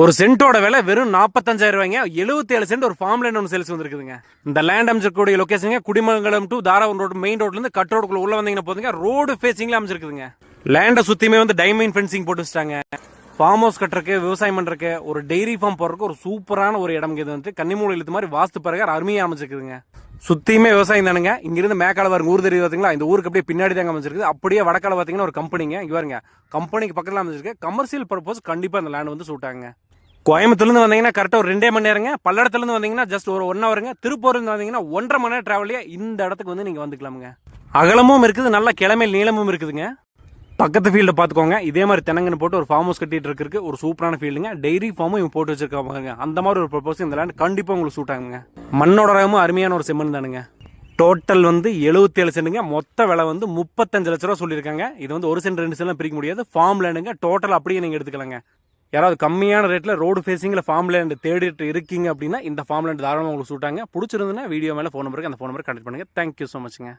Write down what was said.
ஒரு சென்ட்டோட விலை வெறும் 45,000 ரூபாய்ங்க. 77 சென்ட் ஒரு ஃபார்ம் லேண்ட் ஒன்று சேல்ஸ் வந்திருக்குதுங்க. இந்த லேண்ட் அமைச்சிருக்கக்கூடிய லொகேஷனுங்க Kudimangalam to Dharapuram road main ரோட்ல இருந்து கட் ரோடுக்குள்ள உள்ள வந்தீங்கன்னா போதுங்க, ரோடு ஃபேசிங்ல அமைச்சிருக்குதுங்க. லேண்டை சுத்தியுமே வந்து டைமண்ட் ஃபென்சிங் போட்டு வச்சிட்டாங்க. ஃபார்ம் ஹவுஸ் கட்டுறக்கு, விவசாயம் பண்றதுக்கு, ஒரு டெய்ரி ஃபார்ம் போறதுக்கு ஒரு சூப்பரான ஒரு இடம். இது வந்து கன்னிமூலை இழுத்து மாதிரி வாஸ்து பிரகாரம் அருமையா அமைச்சிருக்குதுங்க. சுத்தியுமே விவசாயம் தானுங்க. இங்கிருந்து மேக்கால பாருங்க ஊர் தெரியுது பாத்தீங்களா, இந்த ஊருக்கு அப்படியே பின்னாடி தாங்க அமைச்சிருக்கு. அப்படியே வடக்கால பாத்தீங்கன்னா ஒரு கம்பெனிங்க. இங்க பாருங்க, கம்பெனிக்கு பக்கத்துல அமைச்சிருக்கு. கமர்ஷியல் பர்பஸ் கண்டிப்பா இந்த லேண்ட் வந்து சூட் ஆகுங்க. கோயம்புத்தூர்லேருந்து வந்தீங்கன்னா கரெக்டாக ஒரு 2 மணி நேரங்க. பல்லடத்துலேருந்து வந்தீங்கன்னா ஜஸ்ட் ஒரு 1 ஹவருங்க. திருப்பூர்லேருந்து வந்தீங்கன்னா 1.5 மணி நேரம் டிராவலியே இந்த இடத்துக்கு வந்து நீங்கள் வந்துக்கலாமுங்க. அகலமும் இருக்குது, நல்ல கிழமையில் நீளமும் இருக்குதுங்க. பக்கத்து ஃபீல்டை பார்த்துக்கோங்க. இதே மாதிரி தென்னங்கன்னு போட்டு ஒரு ஃபார்ம் ஹவுஸ் கட்டிட்டு இருக்கு ஒரு சூப்பரான ஃபீல்டுங்க. டெய்ரி ஃபார்மும் இவங்க போட்டு வச்சிருக்காங்க. அந்த மாதிரி ஒரு ப்ரொபோஸ் இந்த லேண்ட் கண்டிப்பாக உங்களுக்கு சூட் ஆகுங்க. மண்ணோட ரகமும் அருமையான ஒரு செம்மண் தானுங்க. டோட்டல் வந்து 77 சென்ட்டுங்க. மொத்த விலை வந்து 35 லட்ச ரூபா சொல்லியிருக்காங்க. இது வந்து 1 சென்ட் 2 சென்ட் பிரிக்க முடியாது. ஃபார்ம் லேண்டுங்க. டோட்டல் அப்படியே நீங்கள் எடுத்துக்கலாங்க. யாராவது கம்மியான ரேட்டில் ரோடு ஃபேஸிங்கில் ஃபார்ம் லேண்ட் தேடிட்டு இருக்கீங்க அப்படின்னா இந்த ஃபார்ம் லேண்ட் தாராளமாக உங்களுக்கு சூட்டாங்க. பிடிச்சிருந்துன்னா வீடியோ மேலே ஃபோன் நம்பருக்கு அந்த ஃபோன் நம்பருக்கு கனெக்ட் பண்ணுங்கள். Thank you so மச்ங்க.